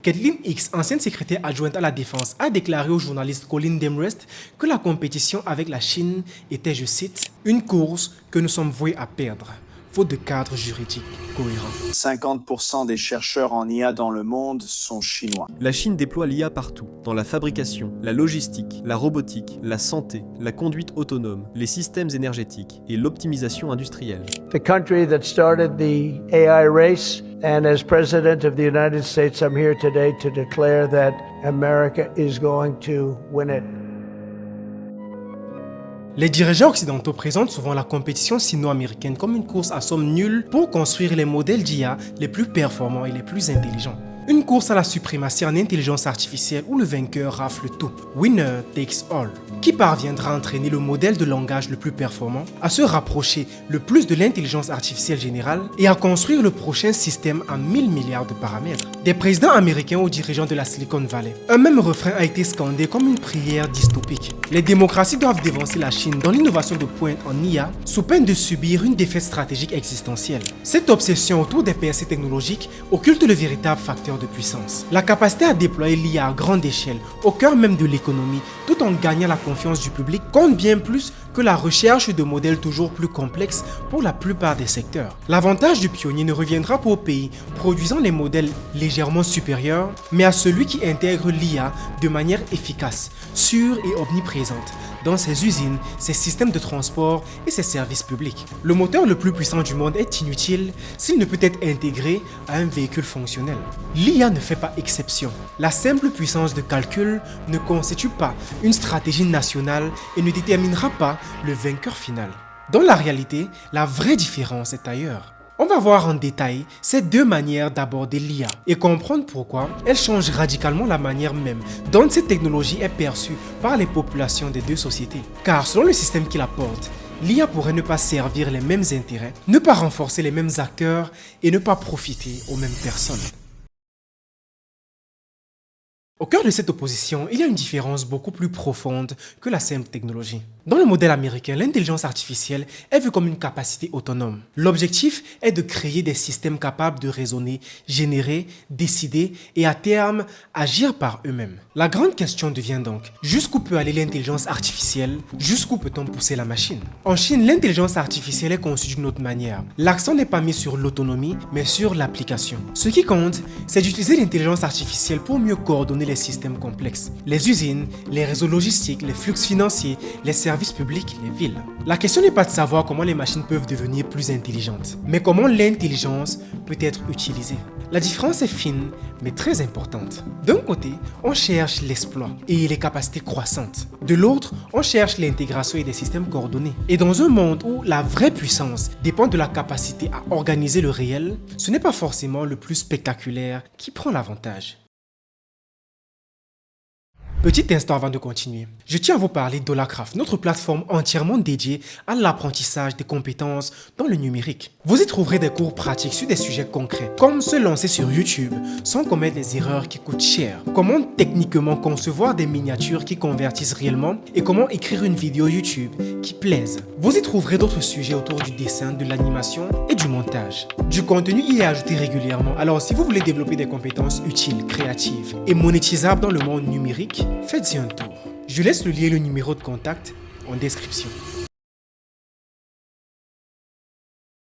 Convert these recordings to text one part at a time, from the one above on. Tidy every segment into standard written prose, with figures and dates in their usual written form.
Kathleen Hicks, ancienne secrétaire adjointe à la Défense, a déclaré au journaliste Colin Demrest que la compétition avec la Chine était, je cite, « une course que nous sommes voués à perdre ». Faute de cadre juridique cohérent. 50% des chercheurs en IA dans le monde sont chinois. La Chine déploie l'IA partout, dans la fabrication, la logistique, la robotique, la santé, la conduite autonome, les systèmes énergétiques et l'optimisation industrielle. The country that started the AI race, and as President of the United States, I'm here today to declare that America is going to win it. Les dirigeants occidentaux présentent souvent la compétition sino-américaine comme une course à somme nulle pour construire les modèles d'IA les plus performants et les plus intelligents. Une course à la suprématie en intelligence artificielle où le vainqueur rafle tout. Winner takes all. Qui parviendra à entraîner le modèle de langage le plus performant, à se rapprocher le plus de l'intelligence artificielle générale et à construire le prochain système à 1000 milliards de paramètres. Des présidents américains aux dirigeants de la Silicon Valley. Un même refrain a été scandé comme une prière dystopique. Les démocraties doivent dévancer la Chine dans l'innovation de pointe en IA sous peine de subir une défaite stratégique existentielle. Cette obsession autour des percées technologiques occulte le véritable facteur de puissance. La capacité à déployer l'IA à grande échelle, au cœur même de l'économie, tout en gagnant la confiance du public, compte bien plus que la recherche de modèles toujours plus complexes pour la plupart des secteurs. L'avantage du pionnier ne reviendra pas au pays produisant les modèles légèrement supérieurs, mais à celui qui intègre l'IA de manière efficace, sûre et omniprésente dans ses usines, ses systèmes de transport et ses services publics. Le moteur le plus puissant du monde est inutile s'il ne peut être intégré à un véhicule fonctionnel. L'IA ne fait pas exception. La simple puissance de calcul ne constitue pas une stratégie nationale et ne déterminera pas le vainqueur final. Dans la réalité, la vraie différence est ailleurs. On va voir en détail ces deux manières d'aborder l'IA et comprendre pourquoi elles changent radicalement la manière même dont cette technologie est perçue par les populations des deux sociétés. Car selon le système qui la porte, l'IA pourrait ne pas servir les mêmes intérêts, ne pas renforcer les mêmes acteurs et ne pas profiter aux mêmes personnes. Au cœur de cette opposition, il y a une différence beaucoup plus profonde que la simple technologie. Dans le modèle américain, l'intelligence artificielle est vue comme une capacité autonome. L'objectif est de créer des systèmes capables de raisonner, générer, décider et à terme agir par eux-mêmes. La grande question devient donc, jusqu'où peut aller l'intelligence artificielle? Jusqu'où peut-on pousser la machine? En Chine, l'intelligence artificielle est conçue d'une autre manière. L'accent n'est pas mis sur l'autonomie, mais sur l'application. Ce qui compte, c'est d'utiliser l'intelligence artificielle pour mieux coordonner les systèmes complexes, les usines, les réseaux logistiques, les flux financiers, les services publics, les villes. La question n'est pas de savoir comment les machines peuvent devenir plus intelligentes, mais comment l'intelligence peut être utilisée. La différence est fine, mais très importante. D'un côté, on cherche l'exploit et les capacités croissantes. De l'autre, on cherche l'intégration et des systèmes coordonnés. Et dans un monde où la vraie puissance dépend de la capacité à organiser le réel, ce n'est pas forcément le plus spectaculaire qui prend l'avantage. Petit instant avant de continuer, je tiens à vous parler d'Holacraft, notre plateforme entièrement dédiée à l'apprentissage des compétences dans le numérique. Vous y trouverez des cours pratiques sur des sujets concrets, comme se lancer sur YouTube sans commettre des erreurs qui coûtent cher, comment techniquement concevoir des miniatures qui convertissent réellement et comment écrire une vidéo YouTube qui plaise. Vous y trouverez d'autres sujets autour du dessin, de l'animation et du montage. Du contenu y est ajouté régulièrement, alors si vous voulez développer des compétences utiles, créatives et monétisables dans le monde numérique, faites-y un tour. Je laisse le lien et le numéro de contact en description.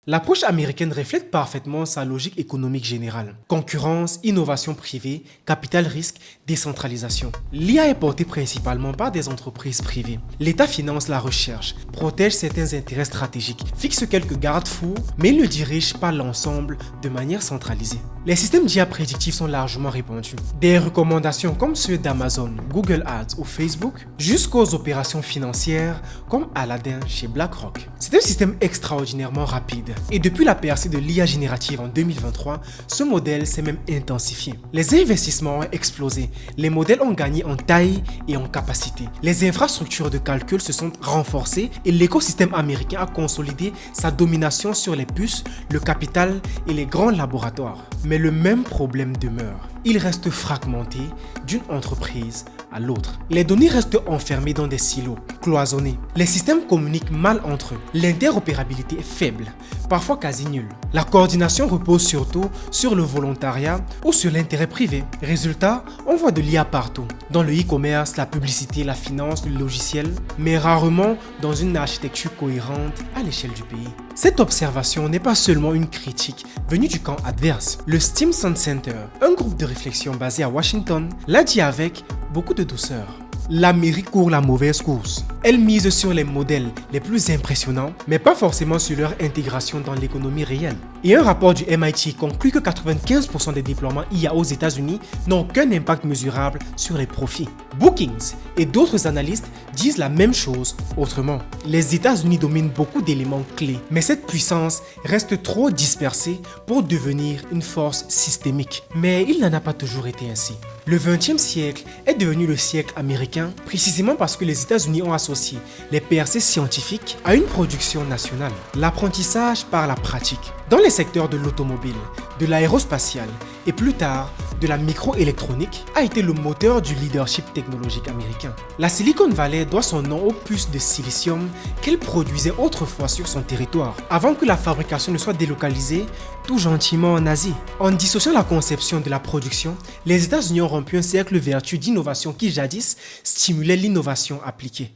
L'approche américaine reflète parfaitement sa logique économique générale. Concurrence, innovation privée, capital risque, décentralisation. L'IA est portée principalement par des entreprises privées. L'État finance la recherche, protège certains intérêts stratégiques, fixe quelques garde-fous, mais ne dirige pas l'ensemble de manière centralisée. Les systèmes d'IA prédictifs sont largement répandus. Des recommandations comme ceux d'Amazon, Google Ads ou Facebook, jusqu'aux opérations financières comme Aladdin chez BlackRock. C'est un système extraordinairement rapide. Et depuis la percée de l'IA générative en 2023, ce modèle s'est même intensifié. Les investissements ont explosé, les modèles ont gagné en taille et en capacité. Les infrastructures de calcul se sont renforcées et l'écosystème américain a consolidé sa domination sur les puces, le capital et les grands laboratoires. Mais le même problème demeure. il reste fragmenté d'une entreprise à l'autre. Les données restent enfermées dans des silos, cloisonnés. Les systèmes communiquent mal entre eux. L'interopérabilité est faible, parfois quasi nulle. La coordination repose surtout sur le volontariat ou sur l'intérêt privé. Résultat, on voit de l'IA partout, dans le e-commerce, la publicité, la finance, le logiciel, mais rarement dans une architecture cohérente à l'échelle du pays. Cette observation n'est pas seulement une critique venue du camp adverse. Le Stimson Center, un groupe de réflexion basé à Washington, l'a dit avec beaucoup de douceur. L'Amérique court la mauvaise course. Elle mise sur les modèles les plus impressionnants, mais pas forcément sur leur intégration dans l'économie réelle. Et un rapport du MIT conclut que 95% des déploiements IA aux États-Unis n'ont aucun impact mesurable sur les profits. Bookings et d'autres analystes disent la même chose autrement. Les États-Unis dominent beaucoup d'éléments clés, mais cette puissance reste trop dispersée pour devenir une force systémique. Mais il n'en a pas toujours été ainsi. Le XXe siècle est devenu le siècle américain précisément parce que les États-Unis ont associé les percées scientifiques à une production nationale. L'apprentissage par la pratique. Dans les secteurs de l'automobile, de l'aérospatiale et plus tard de la microélectronique a été le moteur du leadership technologique américain. La Silicon Valley doit son nom aux puces de silicium qu'elle produisait autrefois sur son territoire, avant que la fabrication ne soit délocalisée tout gentiment en Asie. En dissociant la conception de la production, les États-Unis ont rompu un cercle vertueux d'innovation qui jadis stimulait l'innovation appliquée.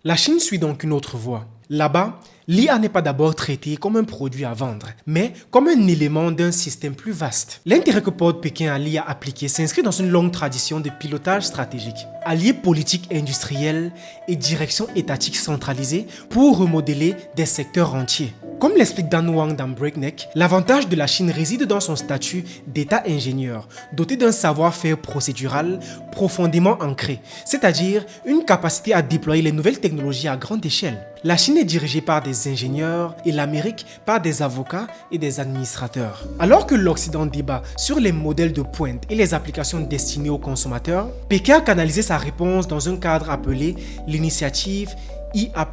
La Chine suit donc une autre voie. Là-bas, l'IA n'est pas d'abord traitée comme un produit à vendre, mais comme un élément d'un système plus vaste. L'intérêt que porte Pékin à l'IA appliquée s'inscrit dans une longue tradition de pilotage stratégique, allier politique industrielle et direction étatique centralisée pour remodeler des secteurs entiers. Comme l'explique Dan Wang dans Breakneck, l'avantage de la Chine réside dans son statut d'État ingénieur, doté d'un savoir-faire procédural profondément ancré, c'est-à-dire une capacité à déployer les nouvelles technologies à grande échelle. La Chine est dirigée par des ingénieurs et l'Amérique par des avocats et des administrateurs. Alors que l'Occident débat sur les modèles de pointe et les applications destinées aux consommateurs, Pékin a canalisé sa réponse dans un cadre appelé l'initiative IA+,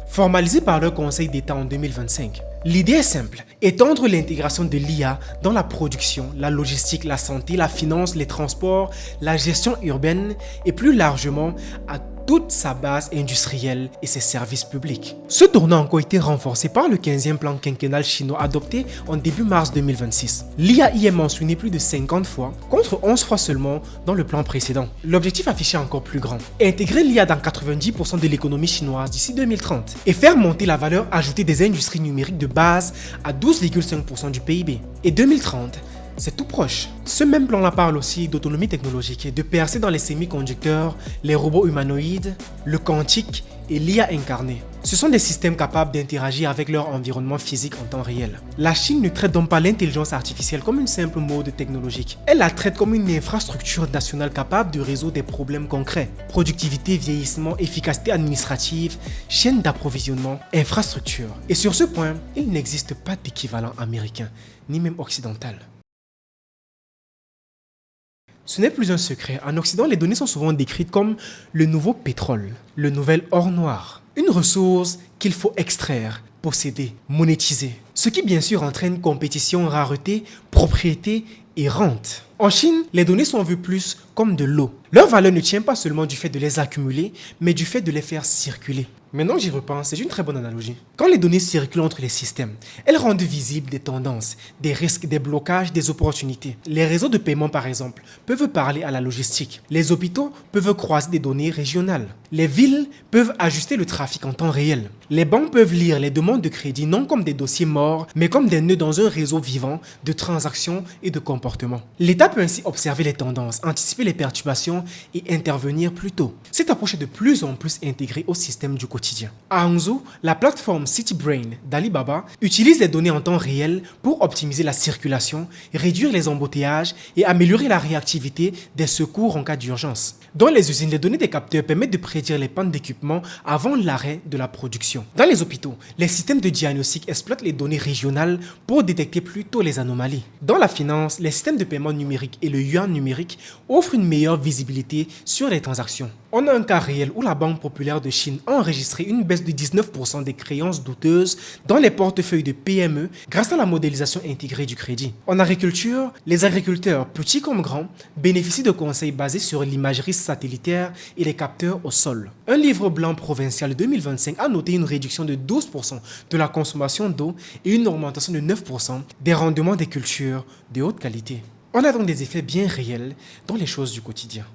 formalisée par le Conseil d'État en 2025. L'idée est simple, étendre l'intégration de l'IA dans la production, la logistique, la santé, la finance, les transports, la gestion urbaine et plus largement à toute sa base industrielle et ses services publics. Ce tournant a encore été renforcé par le 15e plan quinquennal chinois adopté en début mars 2026. L'IA y est mentionné plus de 50 fois, contre 11 fois seulement dans le plan précédent. L'objectif affiché est encore plus grand. Intégrer l'IA dans 90% de l'économie chinoise d'ici 2030 et faire monter la valeur ajoutée des industries numériques de base à 12,5% du PIB. Et 2030, c'est tout proche. Ce même plan-là parle aussi d'autonomie technologique, de percer dans les semi-conducteurs, les robots humanoïdes, le quantique et l'IA incarnée. Ce sont des systèmes capables d'interagir avec leur environnement physique en temps réel. La Chine ne traite donc pas l'intelligence artificielle comme une simple mode technologique. Elle la traite comme une infrastructure nationale capable de résoudre des problèmes concrets. Productivité, vieillissement, efficacité administrative, chaîne d'approvisionnement, infrastructure. Et sur ce point, il n'existe pas d'équivalent américain, ni même occidental. Ce n'est plus un secret, en Occident, les données sont souvent décrites comme le nouveau pétrole, le nouvel or noir, une ressource qu'il faut extraire, posséder, monétiser. Ce qui bien sûr entraîne compétition, rareté, propriété et rente. En Chine, les données sont vues plus comme de l'eau. Leur valeur ne tient pas seulement du fait de les accumuler, mais du fait de les faire circuler. Maintenant j'y repense, c'est une très bonne analogie. Quand les données circulent entre les systèmes, elles rendent visibles des tendances, des risques, des blocages, des opportunités. Les réseaux de paiement par exemple peuvent parler à la logistique. Les hôpitaux peuvent croiser des données régionales. Les villes peuvent ajuster le trafic en temps réel. Les banques peuvent lire les demandes de crédit non comme des dossiers morts, mais comme des nœuds dans un réseau vivant de transactions et de comportements. L'État peut ainsi observer les tendances, anticiper les perturbations et intervenir plus tôt. Cette approche est de plus en plus intégrée au système du quotidien. À Hangzhou, la plateforme CityBrain d'Alibaba utilise les données en temps réel pour optimiser la circulation, réduire les embouteillages et améliorer la réactivité des secours en cas d'urgence. Dans les usines, les données des capteurs permettent de prédire les pannes d'équipement avant l'arrêt de la production. Dans les hôpitaux, les systèmes de diagnostic exploitent les données régionales pour détecter plus tôt les anomalies. Dans la finance, les systèmes de paiement numérique et le yuan numérique offrent une meilleure visibilité sur les transactions. On a un cas réel où la Banque populaire de Chine a enregistré une baisse de 19% des créances douteuses dans les portefeuilles de PME grâce à la modélisation intégrée du crédit. En agriculture, les agriculteurs, petits comme grands, bénéficient de conseils basés sur l'imagerie satellitaire et les capteurs au sol. Un livre blanc provincial 2025 a noté une réduction de 12% de la consommation d'eau et une augmentation de 9% des rendements des cultures de haute qualité. On a donc des effets bien réels dans les choses du quotidien.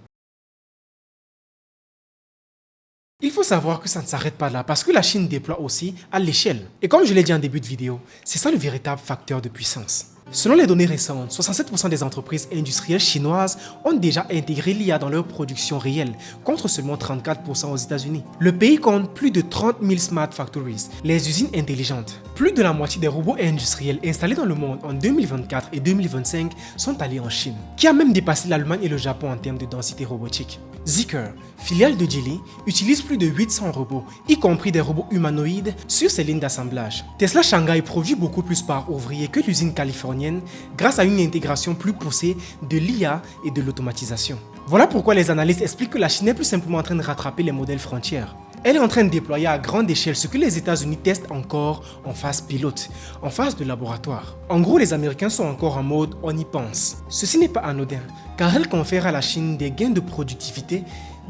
Il faut savoir que ça ne s'arrête pas là parce que la Chine déploie aussi à l'échelle. Et comme je l'ai dit en début de vidéo, c'est ça le véritable facteur de puissance. Selon les données récentes, 67% des entreprises industrielles chinoises ont déjà intégré l'IA dans leur production réelle, contre seulement 34% aux États-Unis. Le pays compte plus de 30 000 smart factories, les usines intelligentes. Plus de la moitié des robots industriels installés dans le monde en 2024 et 2025 sont allés en Chine, qui a même dépassé l'Allemagne et le Japon en termes de densité robotique. Zeekr, filiale de Geely, utilise plus de 800 robots, y compris des robots humanoïdes, sur ses lignes d'assemblage. Tesla Shanghai produit beaucoup plus par ouvrier que l'usine californienne grâce à une intégration plus poussée de l'IA et de l'automatisation. Voilà pourquoi les analystes expliquent que la Chine n'est plus simplement en train de rattraper les modèles frontières. Elle est en train de déployer à grande échelle ce que les États-Unis testent encore en phase pilote, en phase de laboratoire. En gros, les Américains sont encore en mode on y pense. Ceci n'est pas anodin, car elle confère à la Chine des gains de productivité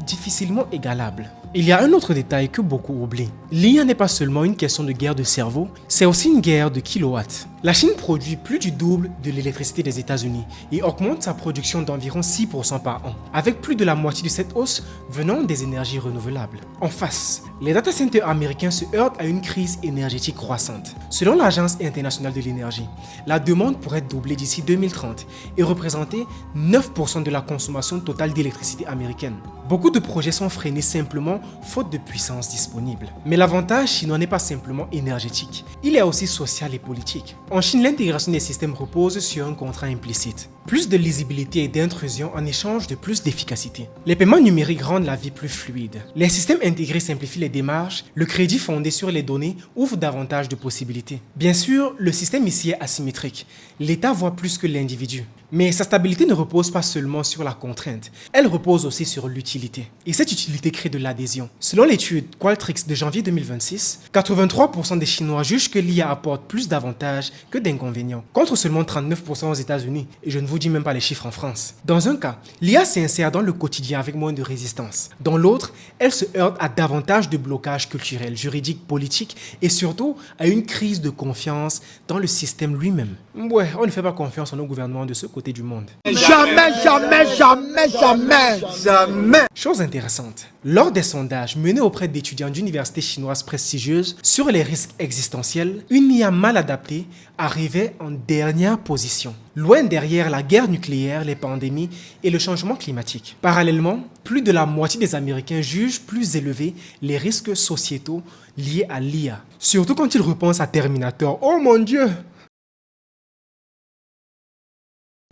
difficilement égalables. Il y a un autre détail que beaucoup oublient. L'IA n'est pas seulement une question de guerre de cerveau, c'est aussi une guerre de kilowatts. La Chine produit plus du double de l'électricité des États-Unis et augmente sa production d'environ 6% par an, avec plus de la moitié de cette hausse venant des énergies renouvelables. En face, les data centers américains se heurtent à une crise énergétique croissante. Selon l'Agence internationale de l'énergie, la demande pourrait doubler d'ici 2030 et représenter 9% de la consommation totale d'électricité américaine. Beaucoup de projets sont freinés simplement faute de puissance disponible. Mais l'avantage chinois n'est pas simplement énergétique, il est aussi social et politique. En Chine, l'intégration des systèmes repose sur un contrat implicite. Plus de lisibilité et d'intrusion en échange de plus d'efficacité. Les paiements numériques rendent la vie plus fluide. Les systèmes intégrés simplifient les démarches, le crédit fondé sur les données ouvre davantage de possibilités. Bien sûr, le système ici est asymétrique. L'État voit plus que l'individu. Mais sa stabilité ne repose pas seulement sur la contrainte, elle repose aussi sur l'utilité. Et cette utilité crée de l'adhésion. Selon l'étude Qualtrics de janvier 2026, 83% des Chinois jugent que l'IA apporte plus d'avantages que d'inconvénients, contre seulement 39% aux États-Unis. Et je ne vous dis même pas les chiffres en France. Dans un cas, l'IA s'insère dans le quotidien avec moins de résistance. Dans l'autre, elle se heurte à davantage de blocages culturels, juridiques, politiques et surtout à une crise de confiance dans le système lui-même. Ouais, on ne fait pas confiance en nos gouvernements de ce côté du monde. Jamais, jamais, jamais, jamais, jamais. Chose intéressante, lors des sondages menés auprès d'étudiants d'universités chinoises prestigieuses sur les risques existentiels, une IA mal adaptée arrivait en dernière position, loin derrière la guerre nucléaire, les pandémies et le changement climatique. Parallèlement, plus de la moitié des Américains jugent plus élevés les risques sociétaux liés à l'IA, surtout quand ils repensent à Terminator. Oh mon Dieu!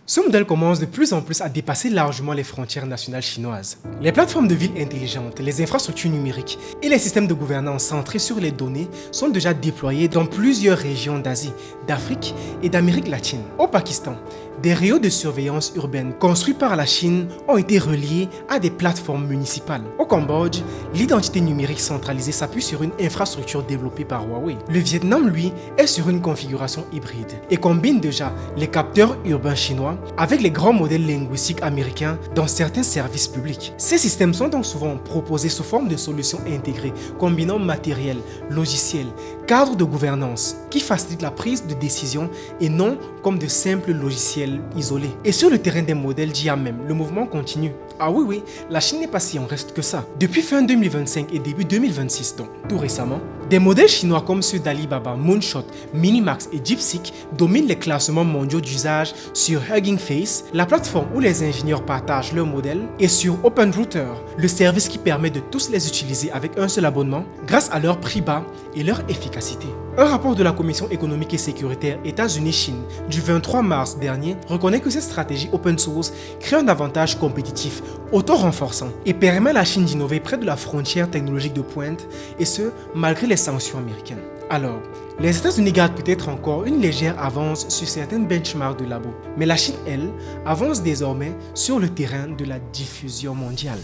Ce modèle commence de plus en plus à dépasser largement les frontières nationales chinoises. Les plateformes de ville intelligentes, les infrastructures numériques et les systèmes de gouvernance centrés sur les données sont déjà déployés dans plusieurs régions d'Asie, d'Afrique et d'Amérique latine. Au Pakistan, des réseaux de surveillance urbaine construits par la Chine ont été reliés à des plateformes municipales. Au Cambodge, l'identité numérique centralisée s'appuie sur une infrastructure développée par Huawei. Le Vietnam, lui, est sur une configuration hybride et combine déjà les capteurs urbains chinois avec les grands modèles linguistiques américains dans certains services publics. Ces systèmes sont donc souvent proposés sous forme de solutions intégrées, combinant matériel, logiciel, cadre de gouvernance, qui facilitent la prise de décision et non comme de simples logiciels isolés. Et sur le terrain des modèles d'IA même, le mouvement continue. Ah oui, la Chine n'est pas si en reste que ça. Depuis fin 2025 et début 2026, donc tout récemment, des modèles chinois comme ceux d'Alibaba, Moonshot, Minimax et DeepSeek dominent les classements mondiaux d'usage sur Hugging Face, la plateforme où les ingénieurs partagent leurs modèles, et sur OpenRouter, le service qui permet de tous les utiliser avec un seul abonnement grâce à leur prix bas et leur efficacité. Un rapport de la Commission économique et sécuritaire États-Unis-Chine du 23 mars dernier reconnaît que cette stratégie open source crée un avantage compétitif auto-renforçant et permet à la Chine d'innover près de la frontière technologique de pointe, et ce, malgré les sanctions américaines. Alors, les États-Unis gardent peut-être encore une légère avance sur certaines benchmarks de labo, mais la Chine, elle, avance désormais sur le terrain de la diffusion mondiale.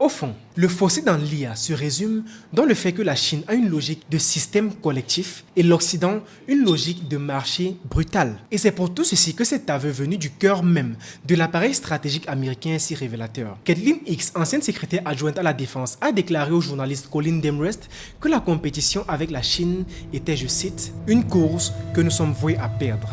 Au fond, le fossé dans l'IA se résume dans le fait que la Chine a une logique de système collectif et l'Occident une logique de marché brutal. Et c'est pour tout ceci que cet aveu venu du cœur même de l'appareil stratégique américain est si révélateur. Kathleen Hicks, ancienne secrétaire adjointe à la défense, a déclaré au journaliste Colin Demrest que la compétition avec la Chine était, je cite, une course que nous sommes voués à perdre.